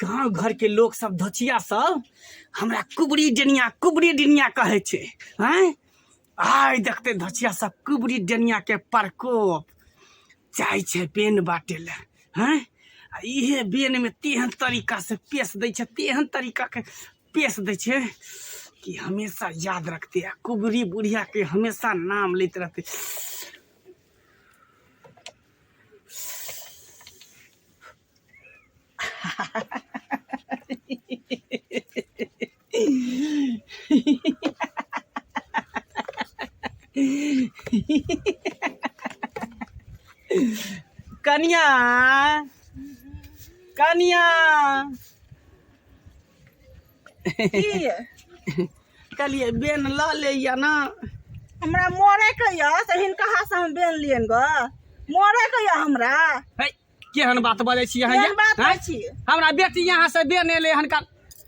गाँव घर के लोग सब धचिया सब हमरा कुबरी डेनिया कहे छे। आय देखते धचिया सब कुबरी डेनिया के प्रकोप चाहे छे बेन बाटे ले। इहे बेन में तेहन तरीका से पेश दे छे, तेहन तरीका के पेश दे छे कि हमेशा याद रखते हैं। कुबरी बुढ़िया के हमेशा नाम लेते रहते। कनिया कनिया कलिए बेन ला ले या ना हमरा मोरे के या से हिनका हाथ से हम बेन लियन ग मोरे के या हमरा केहन बात बोले छी अहाँ? हमरा बेटी यहाँ से बेन एले हनका,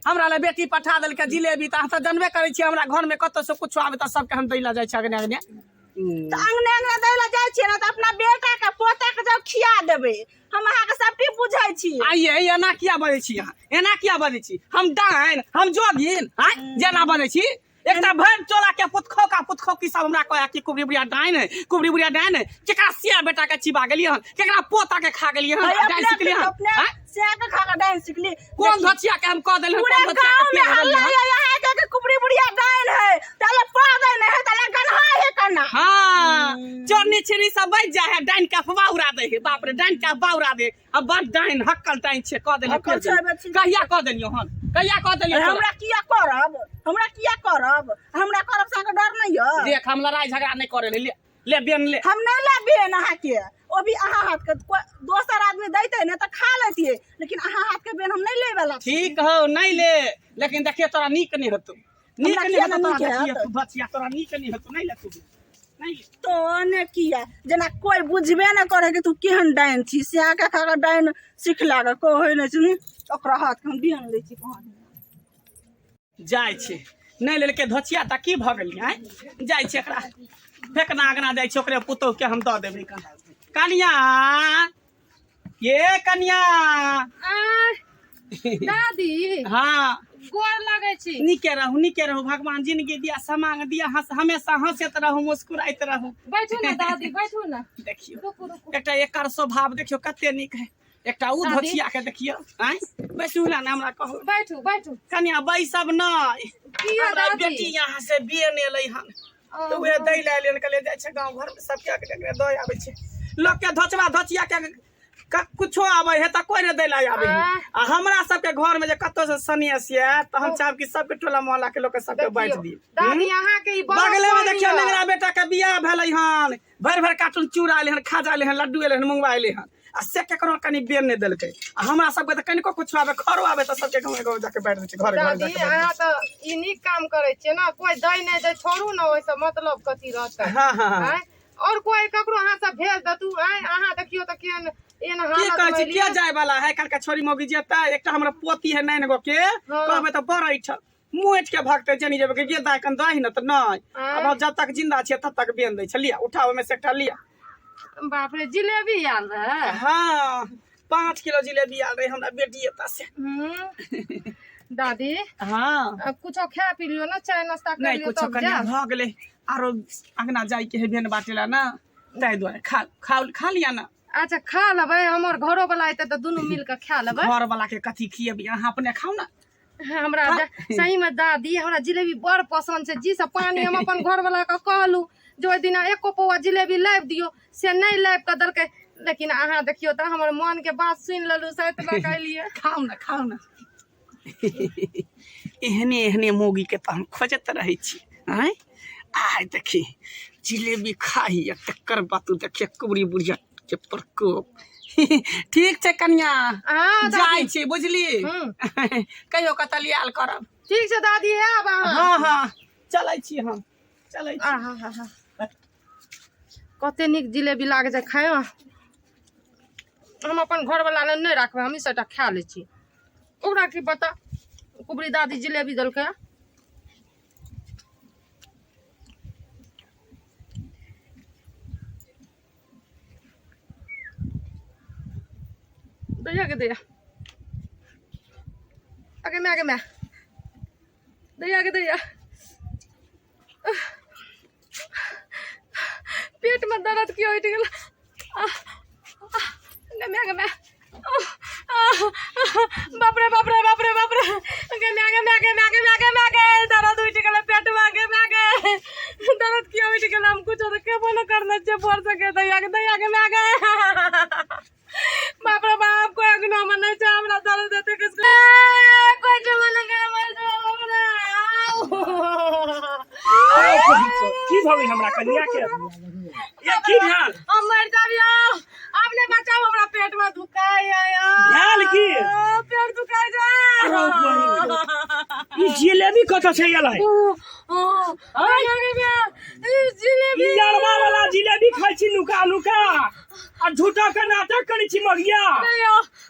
हमरा ले बेटी पठा देल के जिलेबी। त अहाँ त जानबे करे छी हमरा घर में कत से कुछ आवे त सबके हम दैला जाय छी अगने अगने। त अंगने दैला जाय छी ना त अपना बेटा के पोता के जब खिया देबे। हम अहाँ के सबटी बुझाई छी। आइए एना किया बने छी अहाँ? एना किया बने छी? हम डाइन हम जोगिन जेना बने छी? एकटा भैन चोला के पुतखो की सब हमरा कहया कि कुबरी बुढ़िया डाइन है, कुबरी बुढ़िया डाइन है। केकरा सिया बेटा के चिबा गेलिए हन, केकरा पोता के खा गेलिए हन, डाइन सिखलिए हन। सिया के खा के डाइन सिखली। कौन धचिया के हम कह देल हन? कौन धचिया के हल्ला यहाँ के कुबरी बुढ़िया डाइन है, तले पा डाइन है, तले गन्हा है कन्ना। हां चोरनी छिनी सब बज जाय है, डाइन का फवा उड़ा दे है। बाप रे डाइन का बाउरा दे। अब बड़ डाइन हक्कल डाइन छे कह देल। कहिया कह देलियो हन? कहिया कह देलियो? हमरा किया करब? हमरा किया करब? हमरा करब से डर नहीं है। देख हम लड़ाई झगड़ा नहीं करे ले ले बेन ले। हम नहीं ले बेन अहाँ के। ओ भी अहाँ हाथ के दोसर आदमी दैते न त खा लेतिए, लेकिन अहाँ हाथ के बेन हम नहीं ले वाला। ठीक हो नहीं ले, लेकिन देखिए तोरा नीक नहीं हतो। नीक नहीं हतो बचिया, तोरा नीक नहीं हतो। नहीं ले तू नहीं तो ने किया जना कोई बुझबे न करे कि तू केहन डाइन छी। से आके खा के डाइन सीख लागे कहै न सुनी ओकरा हाथ के हम बेन ले छी। कहां जाय छे नहीं ले के धचिया त की भ गेली है? जाय छे एकरा फेकना आगना जाय छे, ओकरे पुतौ के हम द देबै। कनिया ये कनिया दादी हाँ गोर लगे छी। नीके रहू भगवान जिंदगी दिया समांग दिया, हमेशा हंसत रहू मुस्कुराइत रहू। बैठू ना दादी बैठू ना। देखियो एकटा एकर स्वभाव देखियो कते नीक है। एकटा उ धचिया के देखियो। बैसू ना हमरा कहू। बैठू बैठू कनिया बैसब नहीं। हमरा बेटी यहाँ से बेन एलै हन तो वे दै ले लेन के ले जाय छे गांव घर में सबके के दय आबै छे। लोग के धचवा धचिया के कुछो आवे है त कोई ने दै ले आवे है। आ हमरा सबके घर में जे कत्तो से सनेस है त हम चाहब कि सबके टोला मोहल्ला के लोग के सबके बांट दी। दादी यहाँ के बगले में देखियो मेरा बेटा के बियाह भेलै हन, भर भर कार्टून चूड़ा एलै हन, खाजा एलै हन, लड्डू एलै हन, मुंगवा एलै हन। आ से केकरो कनी बेन ने देलकै। आ हमरा सबके त कनिको कुछ आवे खरो आवे त सबके गांव जाके बैठ दे छै घर घर दादी। अहाँ त ई नीक काम करे छे ना, कोई दई नहीं दे छोड़ू ना, ओइ से मतलब कथी रहतै। हां और कोई ककरो अहाँ सब भेज द तू। अहाँ देखियो त केन एन हालत में के जाय वाला है। कल का छोरी मोगी जेता एकटा हमरा पोती है नैन गो के कहबे त बरैठ मुएठ के भागते जनी जेबे के गे दाय कन दाही न त नहीं। अब जब तक जिंदा छे तब तक बेन दै छ। लिया उठाओ में से एकटा लिया। बाप रे जिलेबी आल रहे। हां 5 किलो जिलेबी आल रहे हमरा बेटी एता से। दादी हां कुछ खा पी लियो ना, चाय नाश्ता कर नहीं लियो कुछ कन्या भ गेले। आरो अंगना जाय के है बेन बाटेला ना, ताई दुआरे खा लिया ना। अच्छा खा लेबै, हमर घरो वाला एते त दुनु मिल के खा लेबै। घर वाला के कथी खिएबी अहाँ अपने खाओ ना। हमरा सही में दादी हमरा जिलेबी बड़ पसंद है जी। से पानी हम अपन घर वाला के कहलू जो ओइ दिन एको पौवा जिलेबी लाइब दियो, से नहीं लाइब के दलके। लेकिन अहाँ देखियो त हमर मन के बात सुन लेलू सहित कहलिए खाओ ना। एहने एहने मोगी के त हम खोजत रहे छी। आय देखी जिलेबी खाही तकर बात देखिए कुबरी बुढ़िया के प्रकोप। ठीक छे कन्या जाय छी बुझली। कहियो कतलियाल करब। ठीक छे दादी है अब। हां चलै छी हम चलै छी। कते निक जिलेबी लागे छै खाय। हम अपन घर वाला ने नहीं रखबे, हम ई सबटा खा ले छी। ओकरा की पता कुबरी दादी जिलेबी दलके। दैया के दैया आगे में दैया के दैया। पेट में दर्द क्यों उठ गया? आगे में बाप रे बाप रे बाप रे बाप रे आगे में दर्द उठ गया पेट में। आगे दर्द क्यों उठ गया? हम कुछ और के बोलो करना चाहिए बोल सके दैया के बाप रे बाप कोई अगना मन नहीं चाह हमरा दर्द देते किसको कोई जो मन करे मर जाओ की भवी हमरा कन्या के ये की भेल? हम मर जाबियो। आपने बचाओ हमरा पेट में दुखाय भेल की? पेट दुखाय जा। ई जिलेबी कत छै एलै? जिलेबी यारवा वाला जिलेबी खाइ छी नुका नुका आ झूठा के नाटक करै छी मगिया।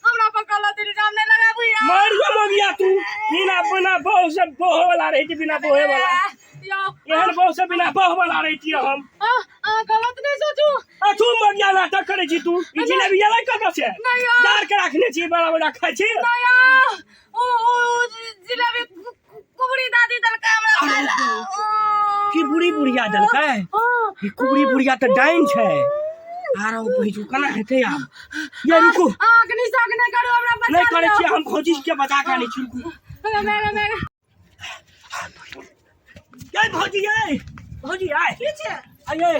हमरा पर कला तेरी नाम नहीं लगाबुया। मर जा मगिया तू बिना बहु से बहु वाला रही बिना बहु वाला एहन बहु से बिना बहु वाला रही हम। गलत नहीं सोचू। तू मगिया नाटक करै छी तू। ई जिलेबी एलै कत छै? जार के रखने छी बड़ा बड़ा खाइ छी। ओ जिलेबी कुबरी दादी दलका हमरा खाइला। की बुढ़ी बुढ़िया दलकै? ई कुबरी बुढ़िया त डाइन छै। आरो भइजू कना हेतै आब? ये रुकू अग्नि साग नहीं करू हमरा बचा। नहीं करै छी हम खोजी के बता के आनै छी। ये भौजी आय की छै? आये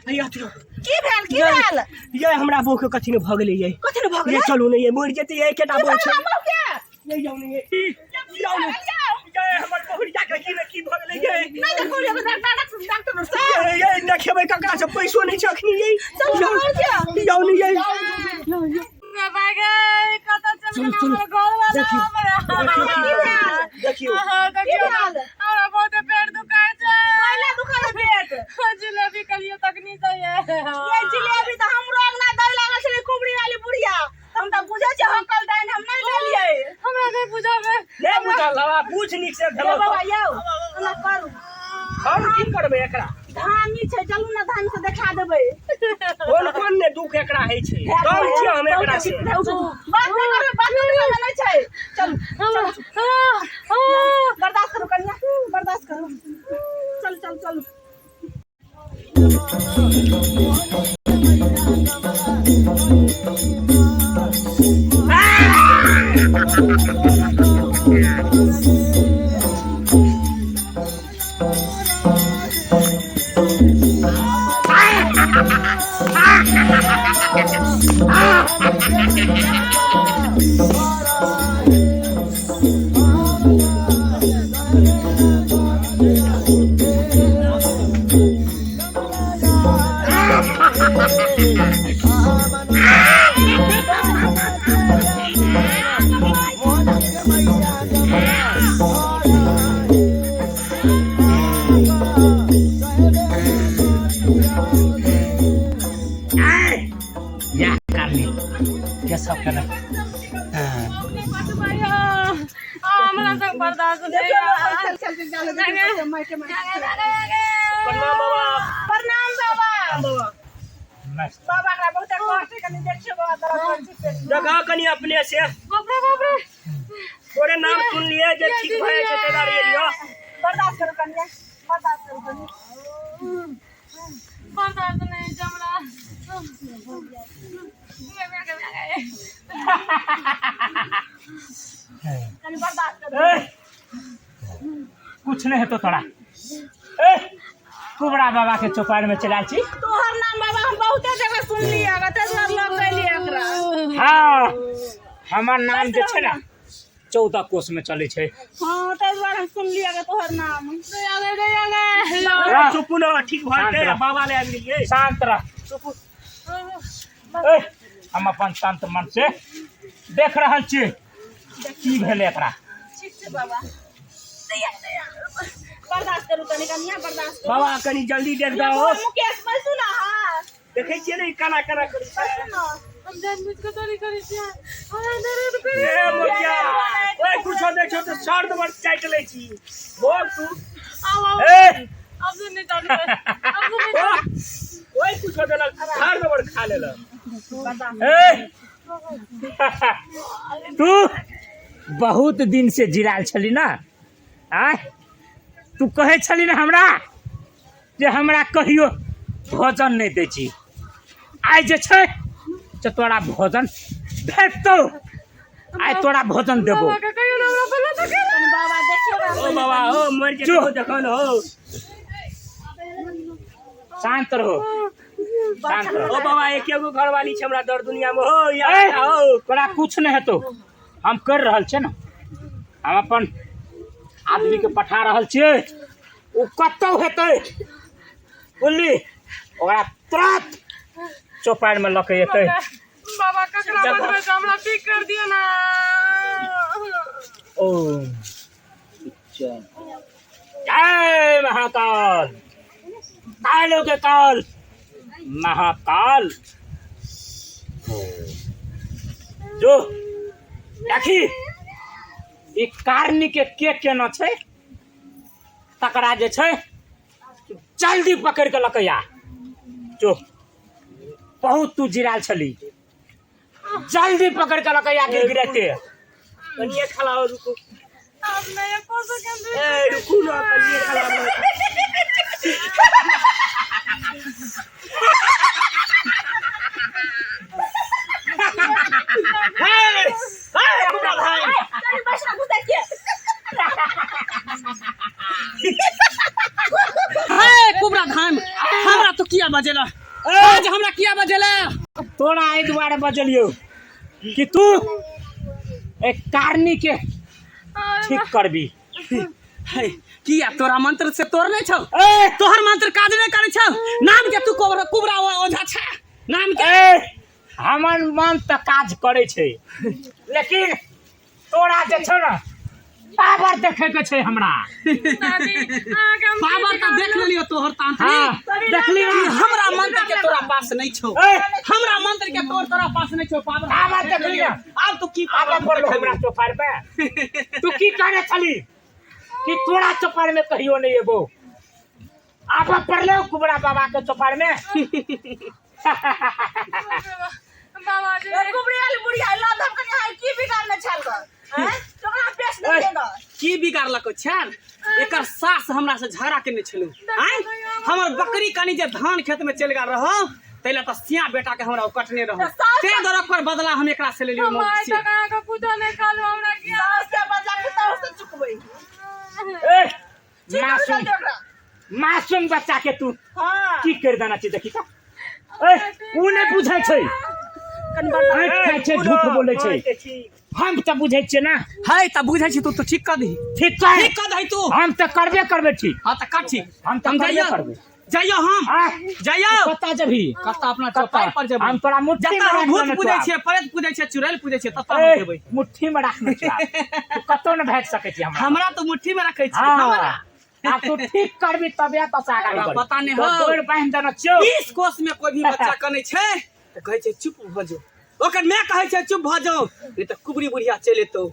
आया तू की भेल? ये हमरा बहू के कथि ने भ गेलै ये? कथि ने भ गेलै? ये चलू ने ये मर जेतै ये केटा बहू छै। के ये जाऊ ने ये जाऊ ने ये हमर बहुरिया के की भ गेलै ये? नहीं देखो रे डॉक्टर से ये देखेबै ककरा से पैसो नहीं छै अखनी ये। जाऊ ने ये मैं भागे कत चल चलो, गेल घर वाला देखियो देखियो हमरा बहुत पेट दुखाय छै। पहले दुखाय पेट जिलेबी कलियो तक नहीं चाहिए। ये जिलेबी त हमरो अंगना दै लागल छलै कुबरी वाली बुढ़िया। हम त बुझै छै हकल डाइन हम नहीं लेलियै। हमरा नहीं बुझावे ले बुझल लवा पूछ नीक से भेलो बाबा यौ ना करू। हम की करबै एकरा? धामी छै चलू ना धाम से देखा देबै। कोन ने दुख एकरा है छै? कम छी हम एकरा से। बात नहीं करबै बात नहीं छै। चल बर्दाश्त करू कन्या बर्दाश्त करू। चल या कर ले क्या सब करना। हमरा तक बर्दाश्त नहीं। चल प्रणाम बाबा। प्रणाम बाबा। मस्त बाबा का बहुत कष्ट कनी देखियो बाबा तरह पेट। जगह कनी अपने से बाप रे थोड़े नाम सुन लिए जे ठीक भए जेते दारी लियो। बर्दाश्त करू कन्या बर्दाश्त करू कन्या। बर्दाश्त नहीं जमरा। कनी बर्दाश्त करू। कुछ नहीं है तो थोड़ा कुबड़ा बाबा के चौपार में चला छी। तोहर नाम बाबा हम बहुते जगह सुन लिया तेज लोग गइली एकरा। हाँ हमार नाम जे छै ना 14 कोस में चले छै। हां तेज बार हम सुन लिया तोहर नाम। चुप न ठीक भए के बाबा ले आबि गेलिए। शांत रह चुप। हम अपन शांत मन से देख रहल छी की भेले एकरा। ठीक छै बाबा। बर्दाश्त करू कनी कन्या बर्दाश्त करू। बाबा कनी जल्दी देख दो। मुकेश बैसू ना। हां देखे छिए नहीं काना करी बैसू ना। हम जानबूझ के चोरी करै छी हमरा दर्द ए करे मोटिया ओए कुछो देखो तो शर्ट पर काट ले छी बोल तू आओ ए अब से नहीं जाने अब से नहीं ओए कुछो देलक शर्ट पर खा लेला ए तू बहुत दिन से जिराल छली ना आ तू कहे छली ना हमरा जे हमरा कहियो भोजन नहीं दै छी आइ जे छै से तोरा भोजन भेटतौ आइ तोरा भोजन देबो बाबा का कहियो ना हमरा बोला तो के बाबा देखियो ओ बाबा ओ मर के देखो देखो न हो शांत रहो शांत रहो ओ बाबा एकेगो घरवाली छै हमरा दर दुनिया में हो यार हो तोरा कुछ नहीं हेतौ हम कर रहल छै ना हम अपन आदमी के पठा रहल छियै ओ कतौ हेतै बुझली ओकरा तुरंत चौपाड़ में लके एतै बाबा ककरा बजबै से हमरा ठीक कर दियो ना ओ जय महाकाल कालों के काल महाकाल जो देखी ई कारनी के केना छै तकरा जे छै जल्दी पकड़ के लकैया जो बहुत तू जिराल छली जल्दी पकड़ के लकैया के गिरते कनिए खलाओ रुको अब मैं ये को सेकंड ए रुको ना कनिए खलाओ बुढ़ा भाई चल बस ना घुस के कुबरा धान हमरा तो किया बजेला आज हमरा किया बजेला तोरा एहि दुआरे बजलियो कि तू एक कारनी के ठीक करबी किया तोरा मंत्र से तोड़ नहीं छौ तोहर मंत्र काज नहीं करे छौ नाम के तू कुबरा ओझा छ नाम के हमर मन त काज करे छै लेकिन तोरा जे छौ ना पावर देखे के छै हमरा दादी आगे हम पावर त देख लेलियो तोहर तांत्रिक देख लियो हमरा मंत्र के तोरा पास नहीं छौ हमरा मंत्र के तोरा पास नहीं छौ पावर देख लियो अब तू की पावर पड़ हमरा चौपाड़ पे तू की करे छली कि तोरा चौपाड़ में कहियो नहीं एबो अब पड़लो कुबरा बाबा के चौपाड़ में बाबा जी कुबरियाल बुढ़िया लाधम कने हाय की बिगाड़ने छल कर हैं तोरा पेश दे देगा की बिगाड़लको छल एकर सास हमरा से झगड़ा केने छलु हैं हमर बकरी कनी जे धान खेत में चल गेल रहो तैले त सिया बेटा के हमरा कटने रहो ते दरक पर बदला हम एकरा से ले लियो हम आज तक आके पूजा नहीं कालो हमरा की सास के बदला पिता से चुकबै ए मासूम बच्चा के तू हां की कर देना छी देखी त ए उ नै बुझै छै कन बता खाइ छै झूठ बोलै छै हम त बुझै छियै ना है त बुझै छी तू तो ठीक कर दी ठीक कर दही तू हम त करबे करबे ठीक हां त कर ठीक हम त करबे करबे जाइयो हम जाइयो कता जभी कता अपना चौपाई पर जब हम तोरा मुट्ठी में भूत पूजै छै प्रेत पूजै छै चुड़ैल पूजै छै तता हम देबै मुट्ठी में राखना छै तू कतो न भेट सकै छी हमरा तो मुट्ठी में रखै छी हमरा आ तू ठीक करबी तबे त सागा करबी पता नै हो तोर बहन देना छौ 20 कोस में कोई भी बच्चा कनै छै त कहै छै चुप भ जो ओकर मैं कहै छै चुप भ जाओ नहीं त कुबरी बुढ़िया चले तो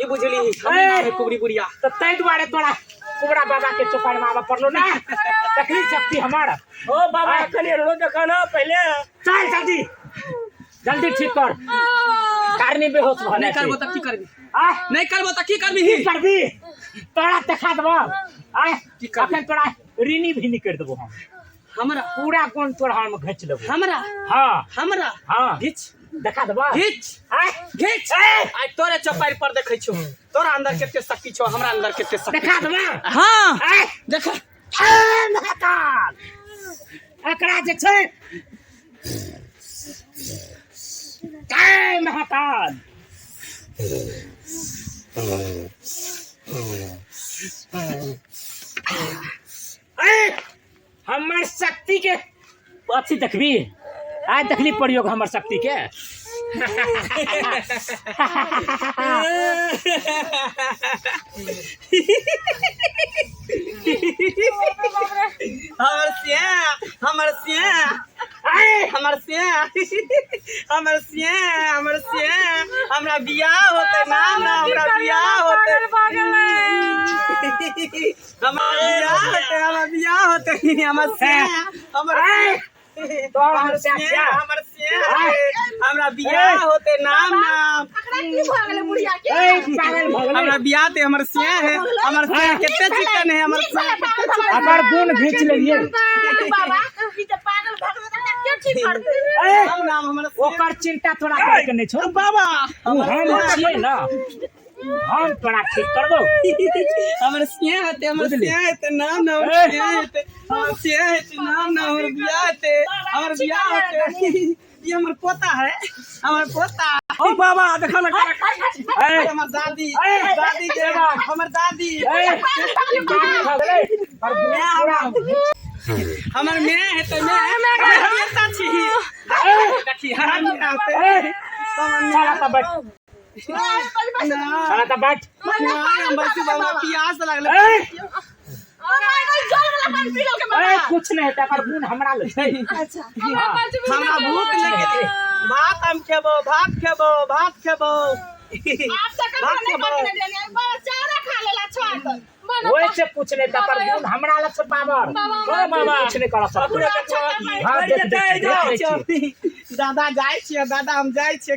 ये बुझली हमें ना है कुबरी बुढ़िया त तै दुआरे तोरा कुबरा बाबा के चौपाड़ में आवा पड़लो ना तकली शक्ति हमार ओ बाबा कनी रो देखना पहले चल जल्दी जल्दी ठीक कर कारनी बेहोश भ नहीं करबो त की करबी नहीं करबो त की करबी की करबी तोरा देखा देबो की करबी अखन तोरा ऋणी भी नहीं कर देबो हम हमरा पूरा कोन तोरा हम घच लेबो हमरा हां घिच देखा देबो घिच घिच आज तोरे चौपाई पर देखै छौ तोरा अंदर केते शक्ति छौ हमरा अंदर केते शक्ति देखा देबो हां देखा महाकाल एकरा जे छै जय महाकाल हमर शक्ति के अच्छी देखबी आज देखली प्रयोग हमर शक्ति के हमर से हमर से हमरा बियाह होते ना हमरा बियाह होते हमरा बियाह होते हमर से तो हमर से हमरा बियाह होते नाम अकरा की भ गेलै बुढ़िया के पागल भगले हमरा बियाह ते हमर से है हमर से कितने चिकन है हमर से अगर गुण खींच लेलिए बाबा ई त पागल भ गेलै त के ठीक करते नाम हमर ओकर चिंता तोरा करे के नहीं छौ बाबा तू हम छिए ना हम तोरा ठीक करबो हमर से होते हमर से होते नाम हमर से होते नाम हमर बियाह होते हमर बियाह होते ये हमर पोता है हमर पोता ओ बाबा देखा ना हमर दादी दादी के हमर दादी हमर मैं है तो मैं बेटा छी देखी हम आते चला त बैठ चला त बैठ हमर से बाबा प्यास लगले कुछ नहीं तकर गुण हमरा ले छै अच्छा हमरा भूख लगे भात हम खेबो भात खेबो आप त कने करके देलिए बाबा चारा खा लेला छोड़ दो ओए से कुछ नहीं तकर गुण हमरा ले छै पावर ओ बाबा कुछ नहीं कर सकत हां देख दादा जाय छियै दादा हम जाय छियै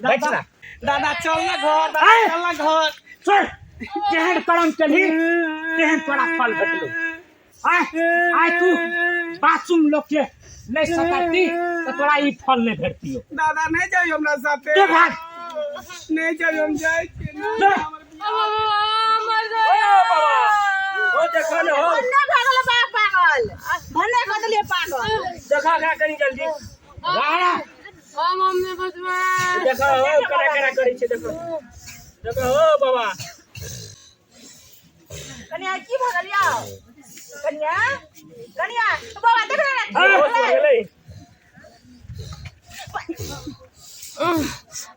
बैठ ना दादा चल ना घर चल ना घर चल केहन करम चली केहन तोरा फल भेटलो आय तू बाथरूम लोग के नहीं सकती तो तोरा ई फल नहीं भेटतियो दादा नहीं जाइयो हमरा साथे तो भाग नहीं जाइयो हम जाय छियै जा। ओ देखो न हो भन्ने भ गेलै बा पागल भन्ने क देलिए पागल देखा का करी जल्दी वाह मम्मी बचवा देखो हो करा करी छै देखो हो बाबा कन्या की भ गेलिया कन्या तो बाबा देख ले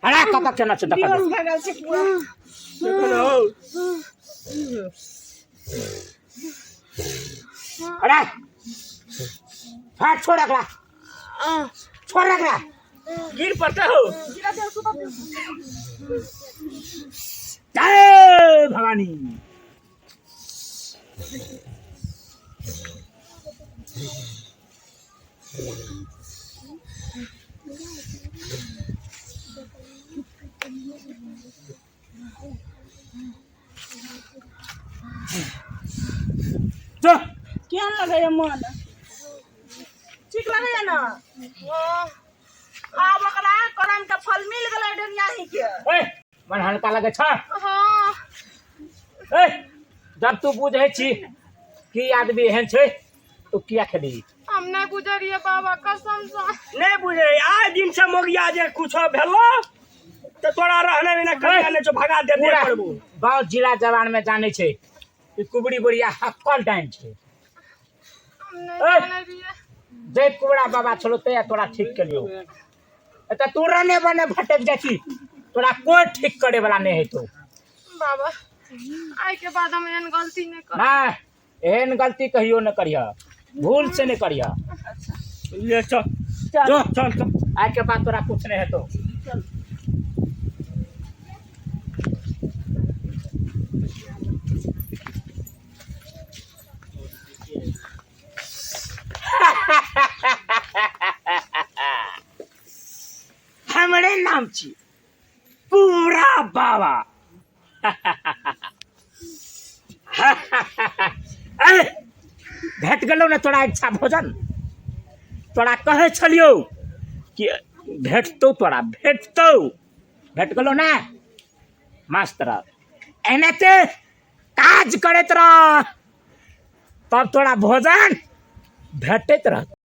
अरे कत केना छ देखा बेहोश भ गेल छै पूरा देखो हो अरे हाथ छोड़ रखला छोड़ रखला गिर पड़ता हो गिरा दे सुबह दे जय भवानी चल केहन लगैया मन ठीक लगैया ना आब ओकरा करम के फल मिल गेलै दुनिया ही के ए मन हल्का लगे छ हाँ ए जब तू बुझे छी कि आदमी एहन छै तो किया खेली हम नहीं गुजरिए बाबा कसम से नहीं बुझे आज दिन से मोगिया जे कुछ भेलो तो तोरा रहने में ना करिया ने जो भगा दे पूरा पड़बू गांव जिला जवान में जाने छै कि कुबड़ी बुढ़िया हक्कल डाइन छै हम नहीं जाने दिए जय कुबड़ा बाबा छलो ते तोरा ठीक करियो एत तू रहने बने भटक जाती तोरा कोई ठीक करे वाला नहीं है तो बाबा आई के बाद हम एहन गलती नहीं कर ना एहन गलती कहियो न करिया भूल से नहीं करिया ले चल चल आज के बाद तोरा कुछ नहीं है तो हमरे नाम छी पूरा बाबा भेट गेलो ने तोरा इच्छा भोजन तोरा कहे छलियो कि भेटतो तोरा भेट गेलो ना मास्टर एनाते काज करैत रह तब तोरा भोजन भेटैत रह।